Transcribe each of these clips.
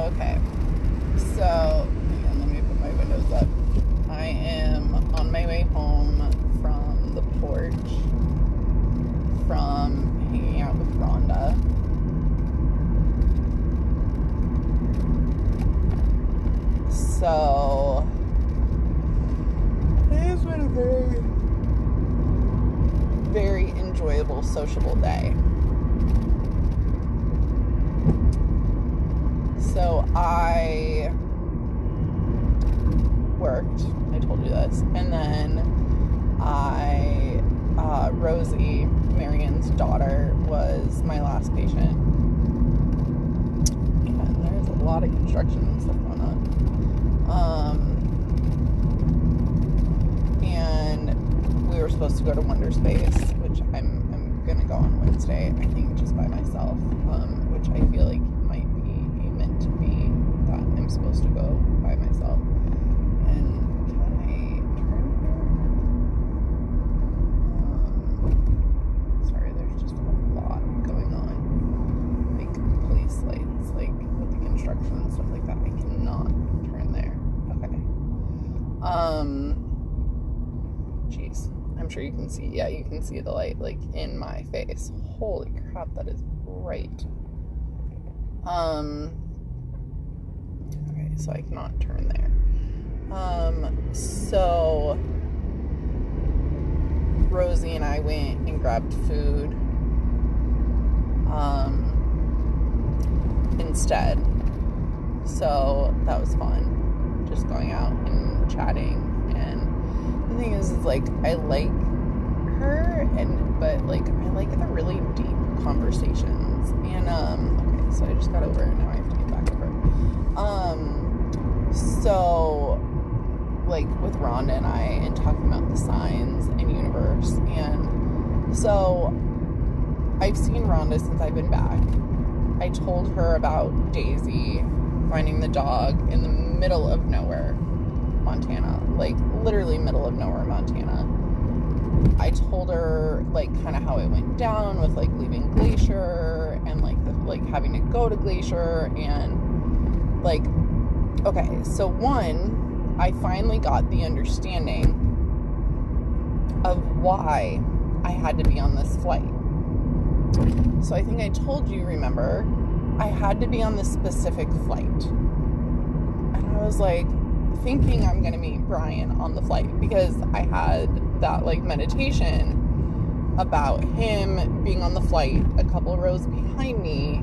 Okay. So, hang on, let me put my windows up. I am on my way home from the porch from hanging out with Rhonda. So, it has been a very, very enjoyable, sociable day. So I worked, I told you this, and then Rosie, Marion's daughter, was my last patient. And there's a lot of construction and stuff going on. And we were supposed to go to Wonder Space, which I'm gonna go on Wednesday, I think, just by myself, which I feel like might be meant to be that I'm supposed to go by myself. And can I turn here? Sorry, there's just a lot going on. Like police lights, like with the construction and stuff like that. I cannot turn there. Okay. Jeez. I'm sure you can see, yeah, you can see the light, like, in my face. Holy crap, that is bright. Okay, so I cannot turn there. So Rosie and I went and grabbed food, instead. So that was fun, just going out and chatting. And the thing is like, I like her, but like, I like the really deep conversations. And okay, so I just got over it, now I have to get back over. So like with Rhonda and I, and talking about the signs and universe, and so I've seen Rhonda since I've been back. I told her about Daisy finding the dog in the middle of nowhere, Montana, like literally middle of nowhere, Montana. I told her like kind of how it went down with like leaving Glacier and like having to go to Glacier, and like, okay, so one, I finally got the understanding of why I had to be on this flight. So I think I told you, remember, I had to be on this specific flight. And I was like thinking I'm going to meet Brian on the flight, because I had that like meditation about him being on the flight a couple of rows behind me,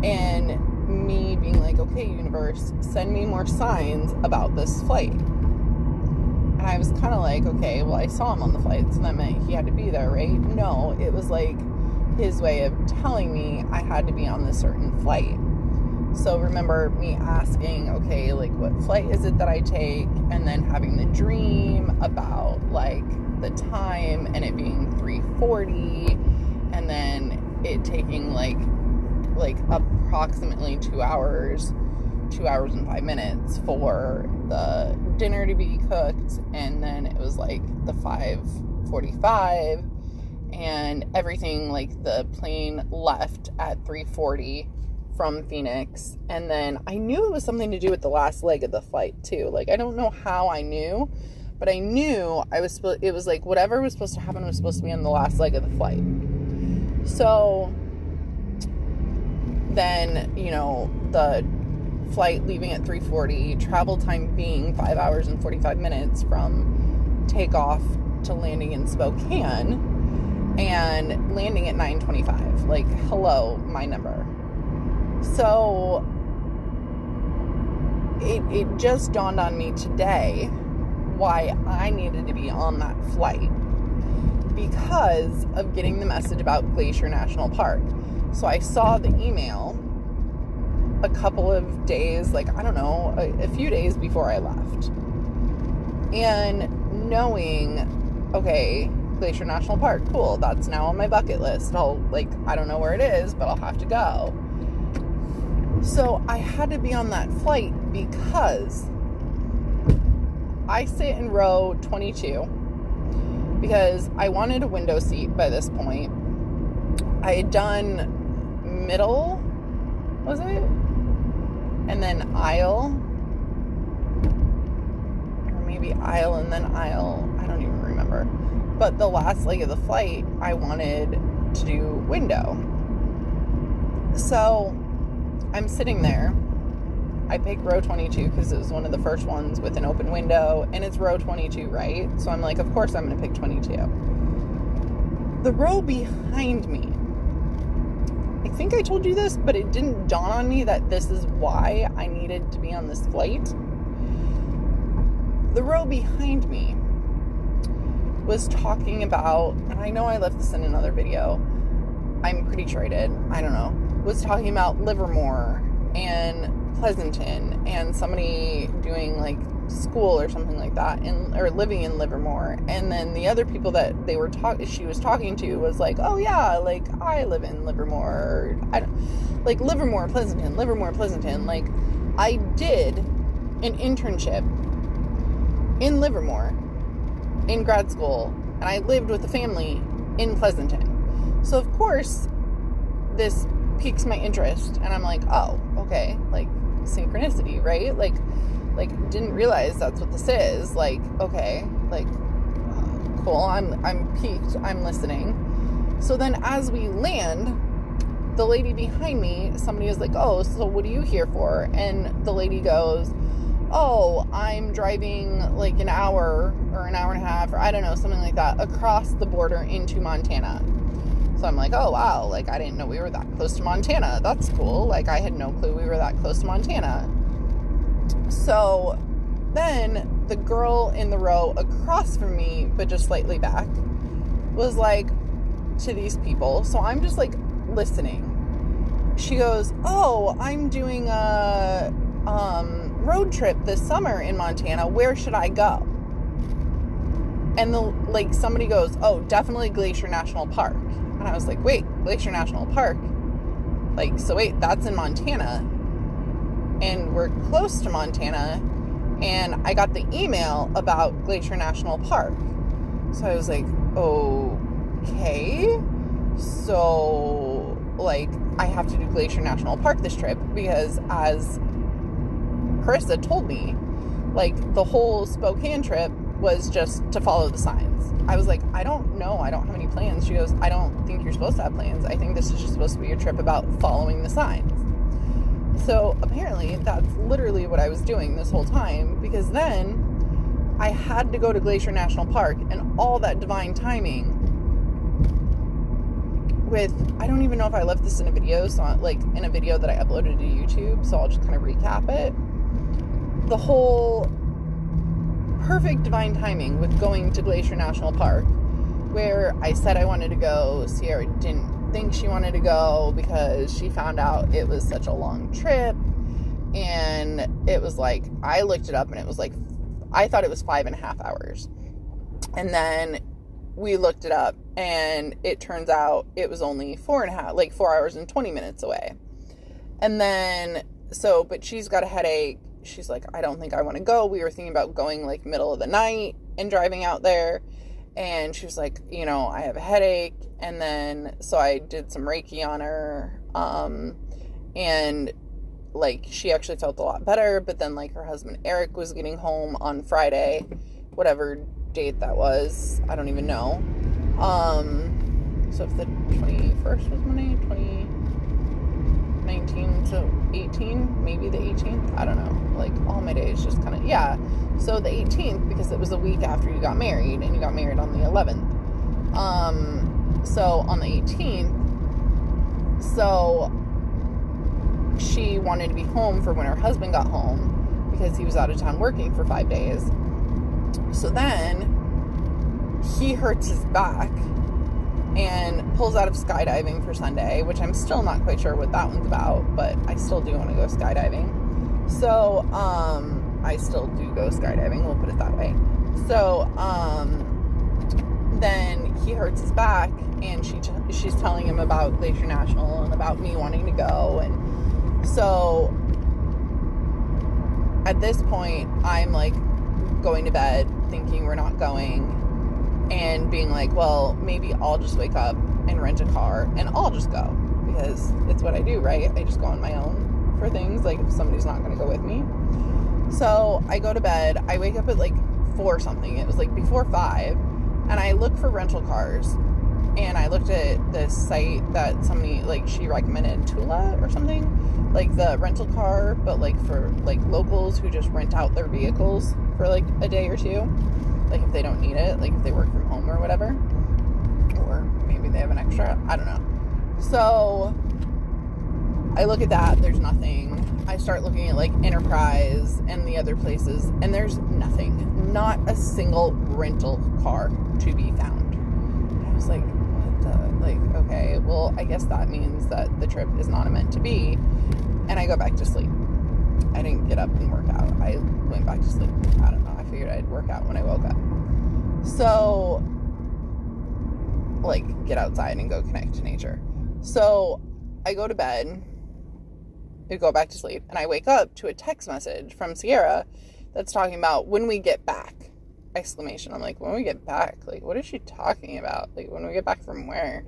and me being like, okay, universe, send me more signs about this flight. And I was kind of like, okay, well, I saw him on the flight, so that meant he had to be there, right? No, it was like his way of telling me I had to be on this certain flight. So remember me asking, okay, like, what flight is it that I take? And then having the dream about like the time, and it being 3:40, and then it taking like approximately 2 hours and 5 minutes for the dinner to be cooked. And then it was like the 5:45, and everything, like the plane left at 3:40 from Phoenix. And then I knew it was something to do with the last leg of the flight too. Like, I don't know how I knew, but I knew it was like whatever was supposed to happen was supposed to be on the last leg of the flight. So then, you know, the flight leaving at 3:40, travel time being 5 hours and 45 minutes from takeoff to landing in Spokane, and landing at 9:25. Like, hello, my number. So it just dawned on me today why I needed to be on that flight, because of getting the message about Glacier National Park. So I saw the email a couple of days, like, I don't know, a few days before I left. And knowing, okay, Glacier National Park, cool, that's now on my bucket list. I don't know where it is, but I'll have to go. So I had to be on that flight because I sit in row 22 because I wanted a window seat by this point. I had done middle, was it? and then aisle, or maybe aisle and then aisle. I don't even remember. But the last leg of the flight, I wanted to do window. So I'm sitting there. I picked row 22 because it was one of the first ones with an open window, and it's row 22, right? So I'm like, of course I'm going to pick 22. The row behind me, I think I told you this, but it didn't dawn on me that this is why I needed to be on this flight. The row behind me was talking about, and I know I left this in another video, I'm pretty sure I did, I don't know, was talking about Livermore and Pleasanton and somebody doing like school or something like that, or living in Livermore. And then the other people that she was talking to was like, oh yeah, like I live in Livermore, like Livermore, Pleasanton. Like I did an internship in Livermore in grad school, and I lived with a family in Pleasanton. So of course this piques my interest, and I'm like, oh, okay, like synchronicity, right? Like didn't realize that's what this is. Like, okay, like cool, I'm piqued, I'm listening. So then as we land, the lady behind me, somebody is like, oh, so what are you here for? And the lady goes, oh, I'm driving like an hour or an hour and a half, or I don't know, something like that, across the border into Montana. So I'm like, oh, wow, like, I didn't know we were that close to Montana. That's cool. Like, I had no clue we were that close to Montana. So then the girl in the row across from me, but just slightly back, was like, to these people. So I'm just like listening. She goes, oh, I'm doing a road trip this summer in Montana. Where should I go? And somebody goes, oh, definitely Glacier National Park. And I was like, wait, Glacier National Park? Like, so wait, that's in Montana. And we're close to Montana. And I got the email about Glacier National Park. So I was like, okay. So, like, I have to do Glacier National Park this trip because, as Carissa told me, like, the whole Spokane trip was just to follow the signs. I was like, I don't know. I don't have any plans. She goes, I don't think you're supposed to have plans. I think this is just supposed to be your trip about following the signs. So apparently that's literally what I was doing this whole time, because then I had to go to Glacier National Park, and all that divine timing with, I don't even know if I left this in a video, so like in a video that I uploaded to YouTube, so I'll just kind of recap it. The whole perfect divine timing with going to Glacier National Park, where I said I wanted to go. Sierra didn't think she wanted to go because she found out it was such a long trip, and it was like, I looked it up and it was like, I thought it was 5.5 hours, and then we looked it up and it turns out it was only 4.5, like 4 hours and 20 minutes away. And then, so, but she's got a headache. She's like, I don't think I want to go. We were thinking about going like middle of the night and driving out there. And she was like, you know, I have a headache. And then, so I did some Reiki on her. And like, she actually felt a lot better. But then like her husband, Eric, was getting home on Friday, whatever date that was. I don't even know. So if the 21st was Monday, 2019 to 18, maybe the 18th, I don't know, like all my days just kind of, yeah, so the 18th, because it was a week after you got married, and you got married on the 11th, so on the 18th, so she wanted to be home for when her husband got home, because he was out of town working for 5 days. So then he hurts his back and pulls out of skydiving for Sunday, which I'm still not quite sure what that one's about, but I still do want to go skydiving. So, I still do go skydiving, we'll put it that way. So, then he hurts his back, and she's telling him about Glacier National and about me wanting to go, and so at this point, I'm like going to bed thinking we're not going, and being like, well, maybe I'll just wake up and rent a car and I'll just go, because it's what I do, right? I just go on my own for things, like, if somebody's not going to go with me. So I go to bed. I wake up at, like, 4 something. It was, like, before 5. And I look for rental cars. And I looked at this site that somebody, like, she recommended, Tula or something. Like, the rental car, but, like, for, like, locals who just rent out their vehicles for, like, a day or two. Like, if they don't need it. Like, if they work from home or whatever. Or maybe they have an extra. I don't know. So I look at that. There's nothing. I start looking at, like, Enterprise and the other places. And there's nothing. Not a single rental car to be found. And I was like, like, okay, well, I guess that means that the trip is not meant to be. And I go back to sleep. I didn't get up and work out. I went back to sleep. I don't know. I figured I'd work out when I woke up. So, like, get outside and go connect to nature. So, I go to bed. I go back to sleep. And I wake up to a text message from Sierra that's talking about when we get back. Exclamation. I'm like, when we get back? Like, what is she talking about? Like, when we get back from where?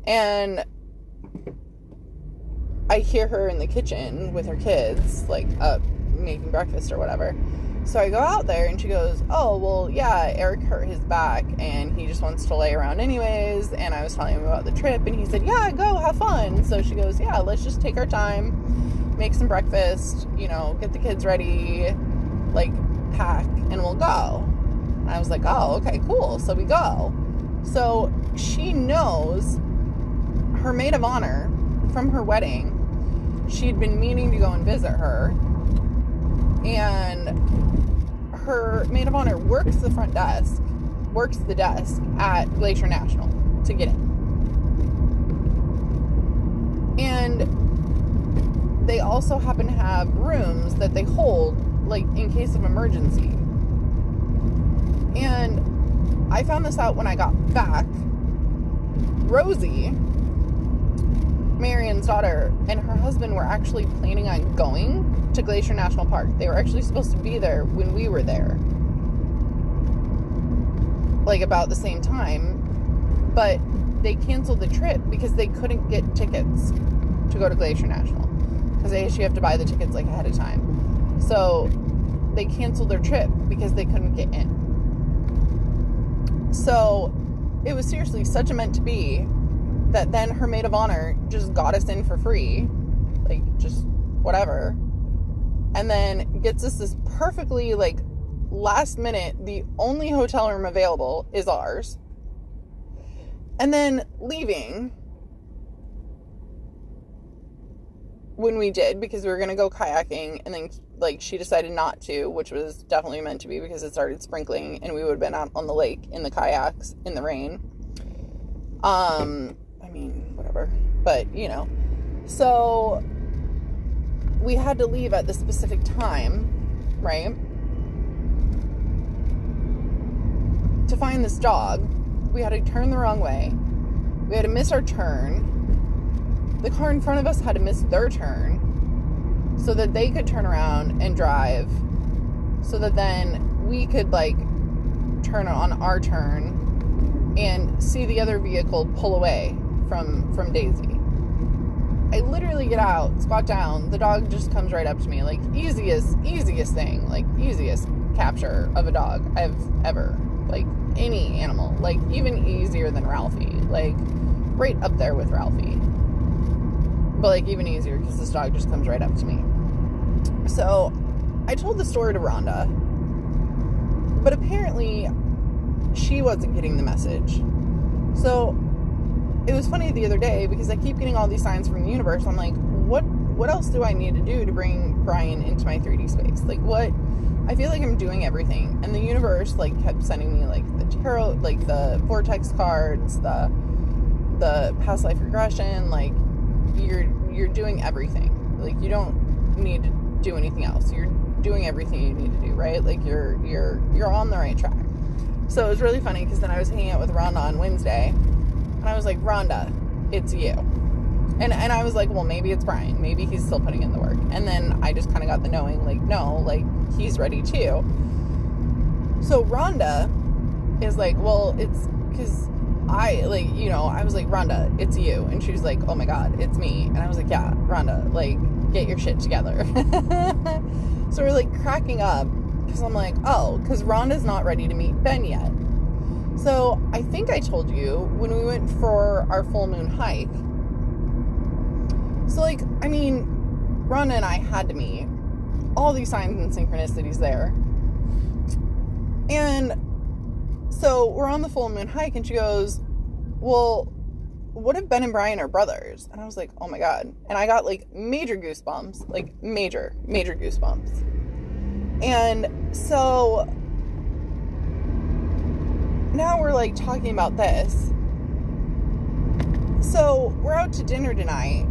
And I hear her in the kitchen with her kids, like, up making breakfast or whatever. So I go out there and she goes, oh, well, yeah, Eric hurt his back and he just wants to lay around anyways. And I was telling him about the trip and he said, yeah, go have fun. So she goes, yeah, let's just take our time, make some breakfast, you know, get the kids ready, like, pack, and we'll go. And I was like, oh, okay, cool. So we go. So she knows her maid of honor from her wedding. She'd been meaning to go and visit her. And her maid of honor works the front desk, works the desk at Glacier National to get in. And they also happen to have rooms that they hold, like, in case of emergency. And I found this out when I got back. Rosie, Marion's daughter, and her husband were actually planning on going to Glacier National Park. They were actually supposed to be there when we were there. Like, about the same time. But they canceled the trip because they couldn't get tickets to go to Glacier National. Because they actually have to buy the tickets, like, ahead of time. So they canceled their trip because they couldn't get in. So it was seriously such a meant to be that then her maid of honor just got us in for free. Like, just whatever. And then gets us this perfectly, like, last minute, the only hotel room available is ours. And then leaving when we did, because we were going to go kayaking, and then, like, she decided not to, which was definitely meant to be because it started sprinkling and we would have been out on the lake in the kayaks in the rain. I mean, whatever, but, you know, so we had to leave at the specific time, right, to find this dog. We had to turn the wrong way. We had to miss our turn. The car in front of us had to miss their turn so that they could turn around and drive, so that then we could, like, turn on our turn and see the other vehicle pull away from Daisy. I literally get out, squat down, the dog just comes right up to me, like, easiest thing, like, easiest capture of a dog I've ever, like, any animal, like, even easier than Ralphie, like, right up there with Ralphie, but, like, even easier because this dog just comes right up to me. So I told the story to Rhonda, but apparently she wasn't getting the message. So it was funny the other day because I keep getting all these signs from the universe. I'm like, what else do I need to do to bring Brian into my 3D space? Like, what? I feel like I'm doing everything. And the universe, like, kept sending me, like, the tarot, like, the vortex cards, the past life regression. Like, you're doing everything. Like, you don't need to do anything else. You're doing everything you need to do, right? Like, you're on the right track. So it was really funny because then I was hanging out with Rhonda on Wednesday, and I was like, Rhonda, it's you. And I was like, well, maybe it's Brian. Maybe he's still putting in the work. And then I just kind of got the knowing, like, no, like, he's ready too. So Rhonda is like, well, it's because I, like, you know, I was like, Rhonda, it's you. And she was like, oh my God, it's me. And I was like, yeah, Rhonda, like, get your shit together. So we're like cracking up because I'm like, oh, because Rhonda's not ready to meet Ben yet. So I think I told you when we went for our full moon hike. So like, I mean, Rhonda and I had to meet. All these signs and synchronicities there. And so we're on the full moon hike and she goes, well, what if Ben and Brian are brothers? And I was like, oh my God. And I got like major goosebumps, like major goosebumps. And so now we're like talking about this. So we're out to dinner tonight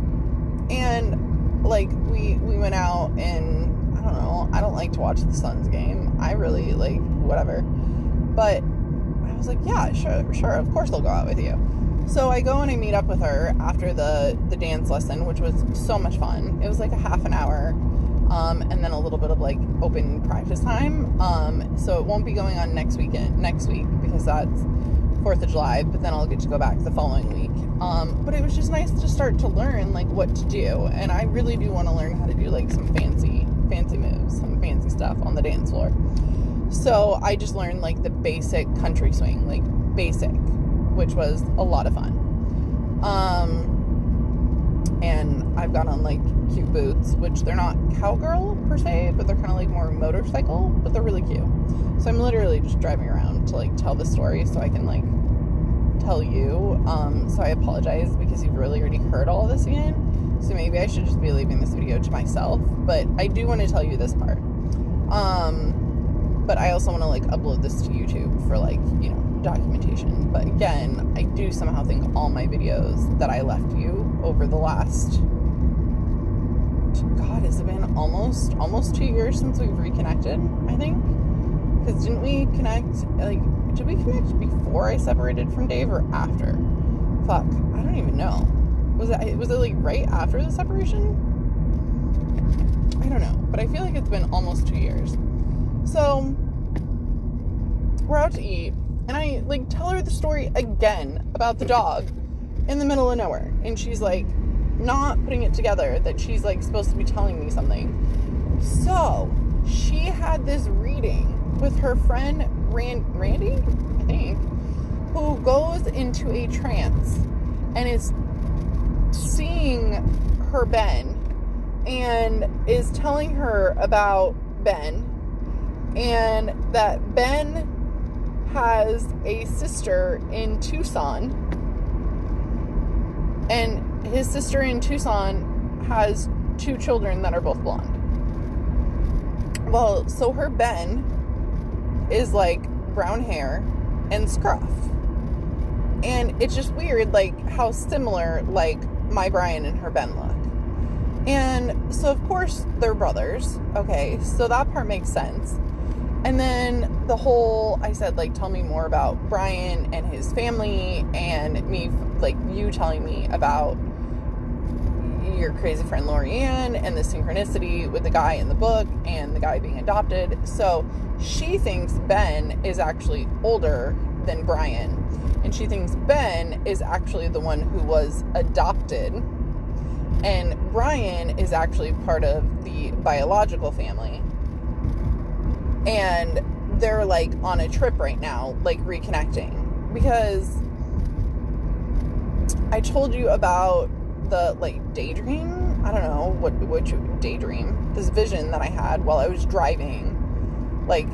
and like we went out and I don't know, I don't like to watch the Suns game. I really like whatever. But I was like, yeah, sure, of course I'll go out with you. So I go and I meet up with her after the dance lesson, which was so much fun. It was like a half an hour, and then a little bit of like open practice time. So it won't be going on next week because that's 4th of July, but then I'll get to go back the following week. But it was just nice to start to learn like what to do, and I really do want to learn how to do like some fancy moves, some fancy stuff on the dance floor. So I just learned like the basic country swing, like basic, which was a lot of fun. And I've got on like cute boots, which they're not cowgirl per se, but they're kind of like more motorcycle, but they're really cute. So I'm literally just driving around to like tell the story so I can like tell you. So I apologize because you've really already heard all of this again. So maybe I should just be leaving this video to myself, but I do want to tell you this part. But I also want to like upload this to YouTube for like, you know, documentation. But again, I do somehow think all my videos that I left you over the last, God, has it been almost 2 years since we've reconnected, I think? Because did we connect before I separated from Dave or after? Fuck, I don't even know. Was it like right after the separation? I don't know, but I feel like it's been almost 2 years. So we're out to eat, and I like tell her the story again about the dog in the middle of nowhere, and she's like not putting it together that she's like supposed to be telling me something. So she had this reading with her friend Randy, I think, who goes into a trance and is seeing her Ben and is telling her about Ben, and that Ben has a sister in Tucson, and his sister in Tucson has 2 children that are both blonde. Well, so her Ben is like brown hair and scruff, and it's just weird like how similar like my Brian and her Ben look. And so of course they're brothers, okay, so that part makes sense. And then the whole, I said, like, tell me more about Brian and his family, and me, like, you telling me about your crazy friend Lorianne and the synchronicity with the guy in the book and the guy being adopted. So she thinks Ben is actually older than Brian, and she thinks Ben is actually the one who was adopted, and Brian is actually part of the biological family. And they're like on a trip right now, like reconnecting, because I told you about the like daydream. I don't know what you daydream, this vision that I had while I was driving like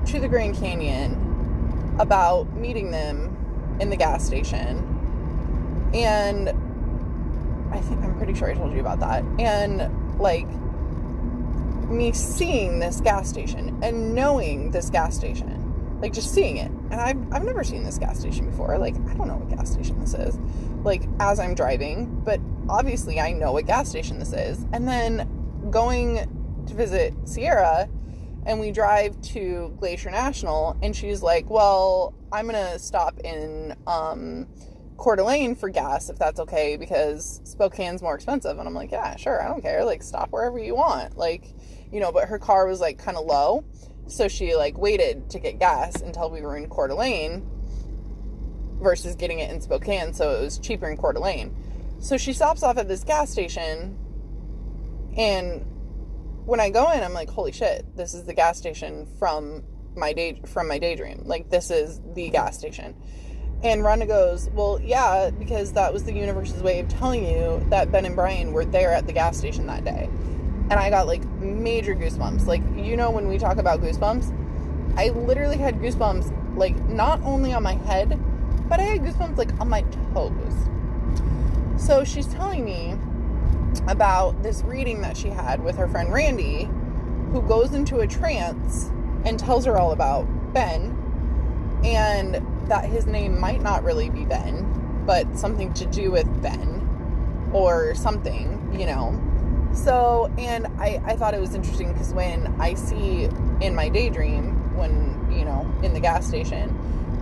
to the Grand Canyon about meeting them in the gas station. And I'm pretty sure I told you about that. And like me seeing this gas station and knowing this gas station, like just seeing it. And I've never seen this gas station before. Like, I don't know what gas station this is, like, as I'm driving, but obviously I know what gas station this is. And then going to visit Sierra, and we drive to Glacier National, and she's like, well, I'm gonna stop in Coeur d'Alene for gas, if that's okay, because Spokane's more expensive. And I'm like, yeah, sure, I don't care, like, stop wherever you want, like, you know. But her car was like kind of low, so she like waited to get gas until we were in Coeur d'Alene versus getting it in Spokane, so it was cheaper in Coeur d'Alene. So she stops off at this gas station, And when I go in, I'm like, holy shit, this is the gas station from my daydream. Like, this is the gas station. And Rhonda goes, well, yeah, because that was the universe's way of telling you that Ben and Brian were there at the gas station that day. And I got, like, major goosebumps. Like, you know, when we talk about goosebumps, I literally had goosebumps, like, not only on my head, but I had goosebumps, like, on my toes. So she's telling me about this reading that she had with her friend Randy, who goes into a trance and tells her all about Ben, and that his name might not really be Ben, but something to do with Ben or something, you know. So, and I thought it was interesting because when I see in my daydream, when, you know, in the gas station,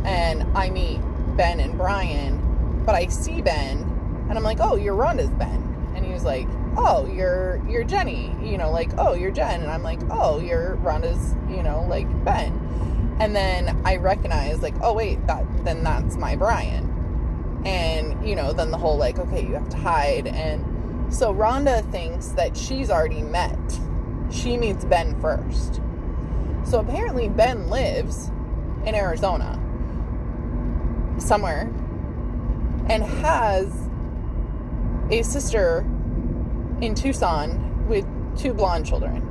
and I meet Ben and Brian, but I see Ben, and I'm like, oh, you're Rhonda's Ben. And he was like, oh, you're Jenny, you know, like, oh, you're Jen. And I'm like, oh, you're Rhonda's, you know, like, Ben. And then I recognize, like, oh, wait, then that's my Brian. And, you know, then the whole, like, okay, you have to hide. And so Rhonda thinks that she's already met. She meets Ben first. So apparently Ben lives in Arizona somewhere and has a sister in Tucson with 2 blonde children.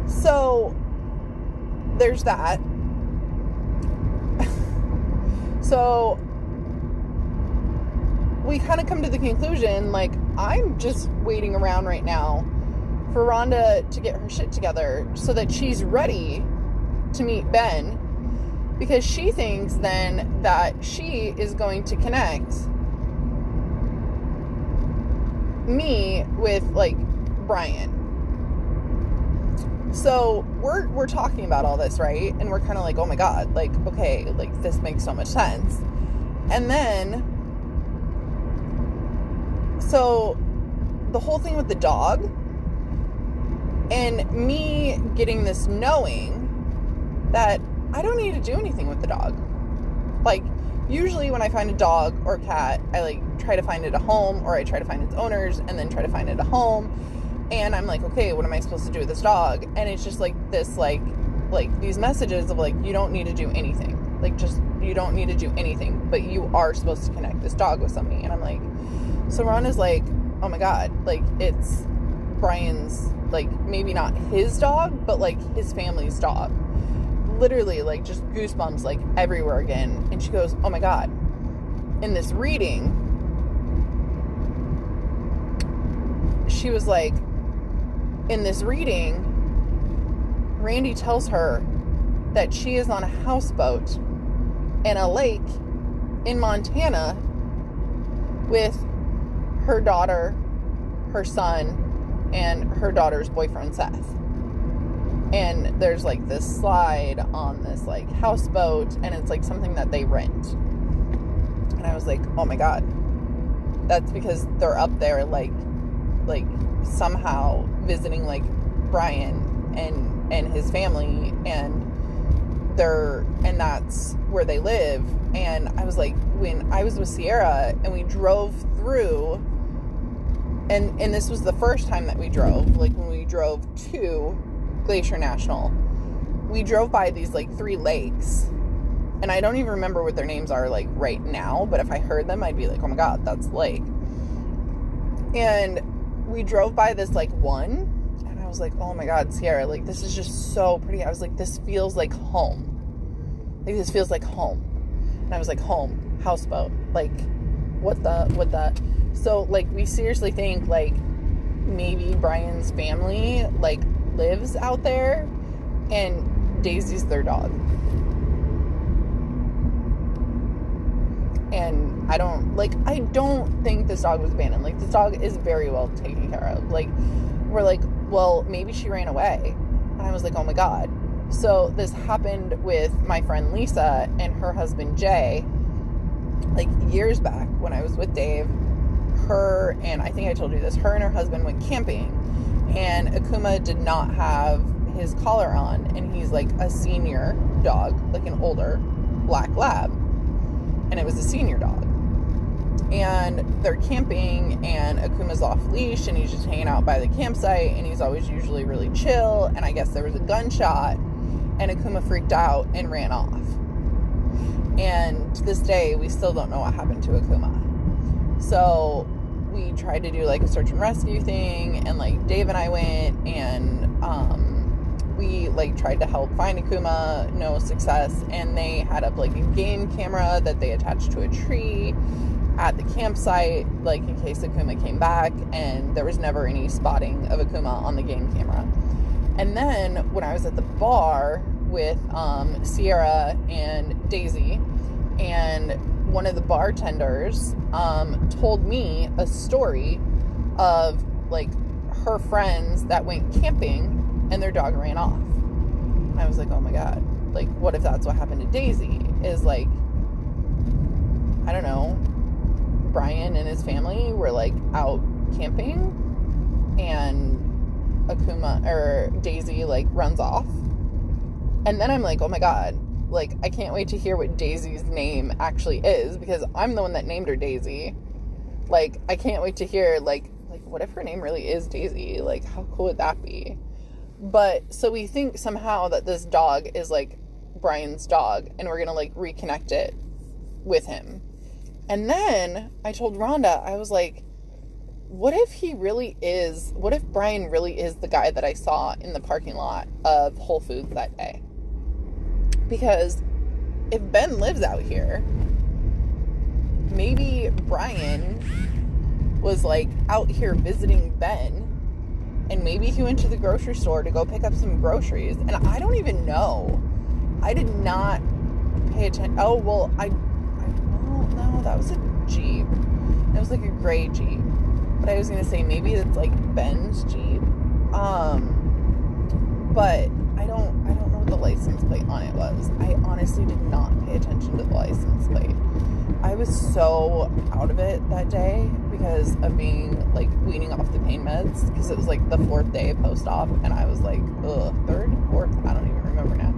So there's that. So we kind of come to the conclusion, like, I'm just waiting around right now for Rhonda to get her shit together so that she's ready to meet Ben, because she thinks then that she is going to connect me with, like, Brian. So we're talking about all this, right? And we're kind of like, oh my God, like, okay, like, this makes so much sense. And then, so the whole thing with the dog and me getting this knowing that I don't need to do anything with the dog. Like, usually when I find a dog or cat, I, like, try to find it a home, or I try to find its owners and then try to find it a home. And I'm like, okay, what am I supposed to do with this dog? And it's just like this, like these messages of, like, you don't need to do anything. Like, just, you don't need to do anything, but you are supposed to connect this dog with somebody. And I'm like, so Rhonda's like, oh my God, like, it's Brian's, like, maybe not his dog, but, like, his family's dog. Literally, like, just goosebumps, like, everywhere again. And she goes, oh my God, in this reading, she was like, in this reading, Randy tells her that she is on a houseboat in a lake in Montana with her daughter, her son, and her daughter's boyfriend, Seth. And there's, like, this slide on this, like, houseboat, and it's, like, something that they rent. And I was like, oh my God, that's because they're up there, like somehow visiting, like, Brian and his family, and that's where they live. And I was like, when I was with Sierra and we drove through, and this was the first time that we drove, like, when we drove to Glacier National, we drove by these, like, 3 lakes, and I don't even remember what their names are, like, right now, but if I heard them, I'd be like, oh my God, that's the lake. And we drove by this, like, one, and I was like, oh my God, Sierra, like, this is just so pretty. I was like, this feels like home. Like, this feels like home. And I was like, home, houseboat, like, what the? So, like, we seriously think, like, maybe Brian's family, like, lives out there, and Daisy's their dog. And I don't think this dog was abandoned. Like, this dog is very well taken care of. Like, we're like, well, maybe she ran away. And I was like, oh my God. So this happened with my friend Lisa and her husband Jay, like, years back when I was with Dave. Her, and I think I told you this, her and her husband went camping, and Akuma did not have his collar on, and he's, like, a senior dog, like an older black lab, and it was a senior dog. and they're camping, and Akuma's off leash, and he's just hanging out by the campsite, and he's always usually really chill, and I guess there was a gunshot, and Akuma freaked out and ran off. And to this day, we still don't know what happened to Akuma. So we tried to do like a search and rescue thing, and like Dave and I went, and we like tried to help find Akuma, no success. And they had up like a game camera that they attached to a tree at the campsite, like in case Akuma came back, and there was never any spotting of Akuma on the game camera. And then when I was at the bar with Sierra and Daisy, and one of the bartenders told me a story of like her friends that went camping and their dog ran off. I was like, oh my god, like what if that's what happened to Daisy? Is like, I don't know, Brian and his family were like out camping and Akuma or Daisy like runs off. And then I'm like, oh my god, like I can't wait to hear what Daisy's name actually is, because I'm the one that named her Daisy. Like I can't wait to hear like what if her name really is Daisy? Like how cool would that be? But so we think somehow that this dog is like Brian's dog, and we're gonna like reconnect it with him. And then I told Rhonda, I was like, what if Brian really is the guy that I saw in the parking lot of Whole Foods that day? Because if Ben lives out here, maybe Brian was like out here visiting Ben, and maybe he went to the grocery store to go pick up some groceries, and I don't even know. I did not pay attention. Oh, well, no, that was a Jeep. It was like a gray Jeep. But I was going to say, maybe it's like Ben's Jeep. But I don't know what the license plate on it was. I honestly did not pay attention to the license plate. I was so out of it that day because of being like weaning off the pain meds, because it was like the 4th day post-op, and I was like, ugh, 3rd, 4th, I don't even remember now.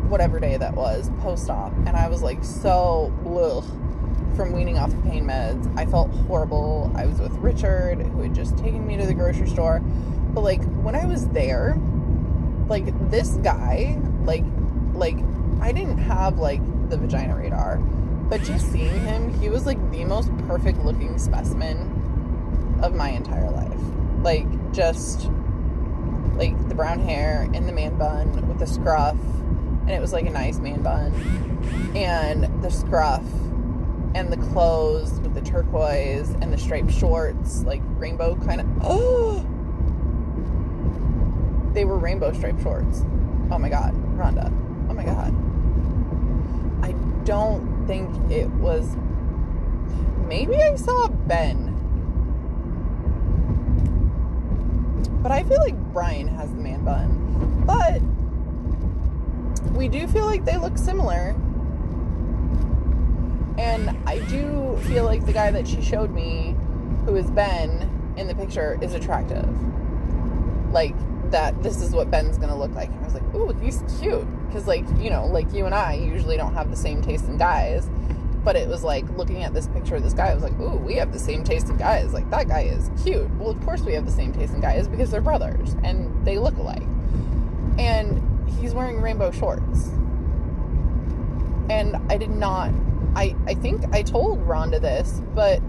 Whatever day that was, post-op, and I was like so ugh from weaning off the pain meds. I felt horrible. I was with Richard, who had just taken me to the grocery store. But like when I was there, like this guy, like I didn't have like the vagina radar, but just seeing him, he was like the most perfect looking specimen of my entire life. Like just like the brown hair and the man bun with the scruff, and it was like a nice man bun, and the scruff and the clothes with the turquoise and the striped shorts, like rainbow kind of, they were rainbow striped shorts. Oh my god, Rhonda, oh my god. I don't think it was, maybe I saw Ben, but I feel like Brian has the man bun, but we do feel like they look similar. And I do feel like the guy that she showed me, who is Ben in the picture, is attractive. Like, that this is what Ben's gonna look like. And I was like, ooh, he's cute. Because, like, you know, like you and I usually don't have the same taste in guys. But it was like, looking at this picture of this guy, I was like, ooh, we have the same taste in guys. Like, that guy is cute. Well, of course we have the same taste in guys, because they're brothers. And they look alike. And he's wearing rainbow shorts. And I did not... I think I told Rhonda this, but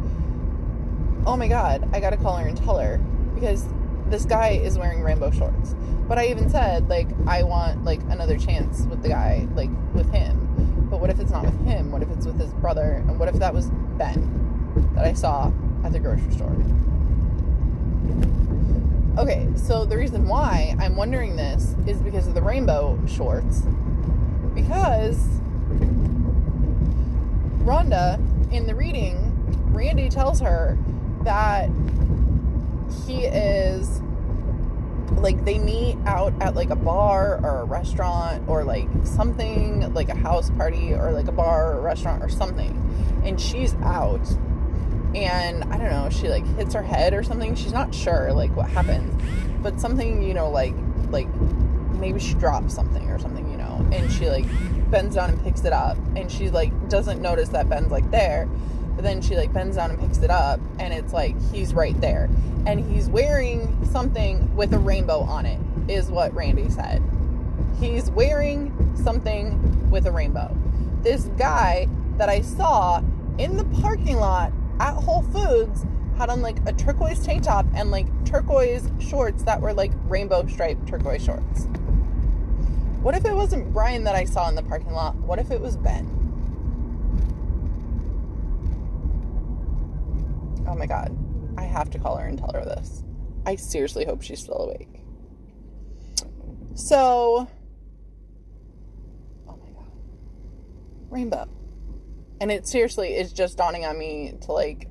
oh my god, I gotta call her and tell her, because this guy is wearing rainbow shorts. But I even said, like, I want, like, another chance with the guy, like, with him. But what if it's not with him? What if it's with his brother? And what if that was Ben that I saw at the grocery store? Okay, so the reason why I'm wondering this is because of the rainbow shorts. Because Rhonda, in the reading, Randy tells her that he is, like, they meet out at, like, a bar or a restaurant or, like, something, like a house party or, like, a bar or a restaurant or something. And she's out. And, I don't know, she, like, hits her head or something. She's not sure, like, what happens. But something, you know, like, maybe she drops something or something, you know. And she, like, bends down and picks it up, and she like doesn't notice that Ben's like there, But then she, like, bends down and picks it up, and it's, like, he's right there. And he's wearing something with a rainbow on it, is what Randy said. He's wearing something with a rainbow. This guy that I saw in the parking lot at Whole Foods had on, like, a turquoise tank top and, like, turquoise shorts that were, like, rainbow striped turquoise shorts. What if it wasn't Brian that I saw in the parking lot? What if it was Ben? Oh my God. I have to call her and tell her this. I seriously hope she's still awake. So, oh my God. Rainbow. And it seriously is just dawning on me to like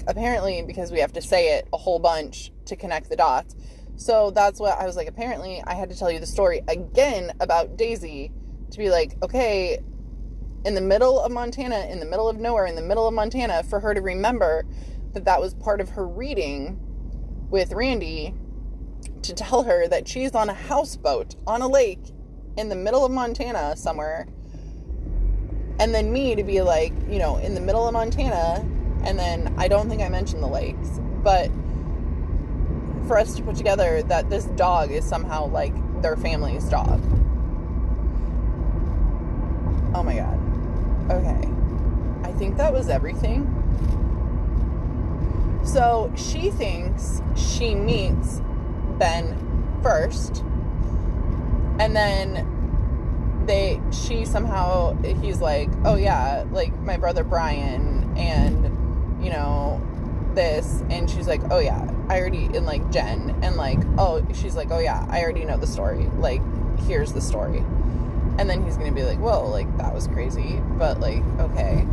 apparently, because we have to say it a whole bunch to connect the dots. So that's what I was like, apparently I had to tell you the story again about Daisy to be like, okay, in the middle of Montana, in the middle of nowhere, in the middle of Montana, for her to remember that that was part of her reading with Randy, to tell her that she's on a houseboat on a lake in the middle of Montana somewhere, and then me to be like, you know, in the middle of Montana, and then I don't think I mentioned the lakes, but for us to put together that this dog is somehow like their family's dog. Oh my God. Okay. I think that was everything. So she thinks she meets Ben first, and then she somehow, he's like, oh yeah, like my brother Brian, and you know, this, and she's like, oh yeah, I already, and like Jen, and like, oh, she's like, oh yeah, I already know the story, like, here's the story. And then he's gonna be like, whoa, like, that was crazy, but like, okay.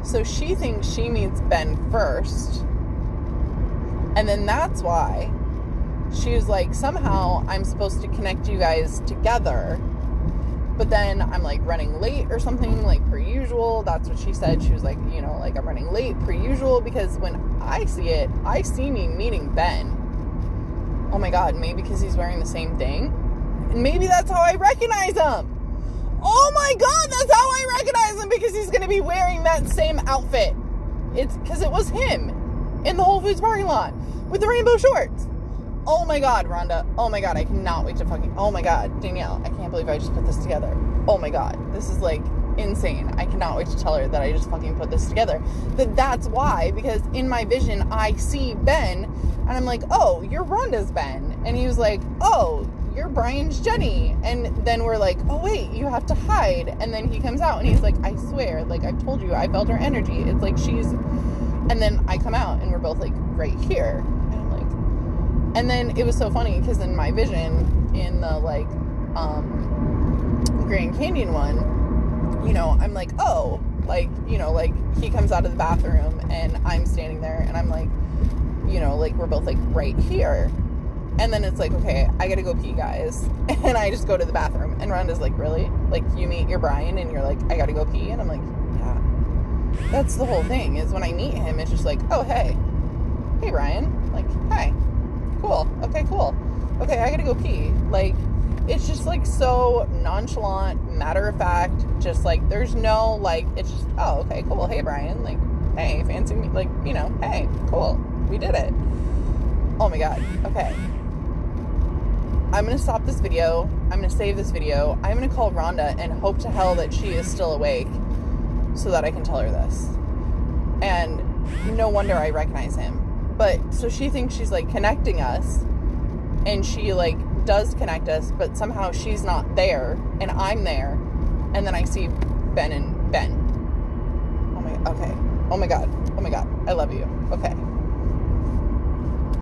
So she thinks she meets Ben first, and then that's why she was like, somehow I'm supposed to connect you guys together, but then I'm like running late or something, like per usual. That's what she said. She was like, you know, like, I'm running late per usual, because when I see it, I see me meeting Ben. Oh my God, maybe because he's wearing the same thing, and maybe that's how I recognize him. Oh my God, that's how I recognize him, because he's going to be wearing that same outfit. It's because it was him in the Whole Foods parking lot with the rainbow shorts. Oh my God, Rhonda. Oh my God, I cannot wait to fucking... Oh my God, Danielle, I can't believe I just put this together. Oh my God, this is like insane. I cannot wait to tell her that I just fucking put this together. That's why, because in my vision, I see Ben, and I'm like, oh, you're Rhonda's Ben. And he was like, oh, you're Brian's Jenny. And then we're like, oh wait, you have to hide. And then he comes out and he's like, I swear, like, I told you, I felt her energy. It's like she's... And then I come out and we're both like right here. And I'm like... And then it was so funny, because in my vision, in the like Grand Canyon one, you know, I'm like, oh, like, you know, like, he comes out of the bathroom and I'm standing there and I'm like, you know, like, we're both like right here. And then it's like, okay, I gotta go pee, guys. And I just go to the bathroom. And Rhonda's like, really? Like, you meet your Brian and you're like, I gotta go pee? And I'm like, yeah. That's the whole thing, is when I meet him, it's just like, oh, hey. Hey, Brian. Like, hi. Cool. Okay, cool. Okay, I gotta go pee. Like, it's just, like, so nonchalant, matter of fact, just, like, there's no, like, it's just, oh, okay, cool. Hey, Brian. Like, hey, fancy me. Like, you know, hey, cool. We did it. Oh, my God. Okay. I'm going to stop this video. I'm going to save this video. I'm going to call Rhonda and hope to hell that she is still awake so that I can tell her this. And no wonder I recognize him. But, so she thinks she's, like, connecting us, and she, like, does connect us, but somehow she's not there, and I'm there, and then I see Ben and Ben. Oh my, okay. Oh my God. Oh my God. I love you. Okay.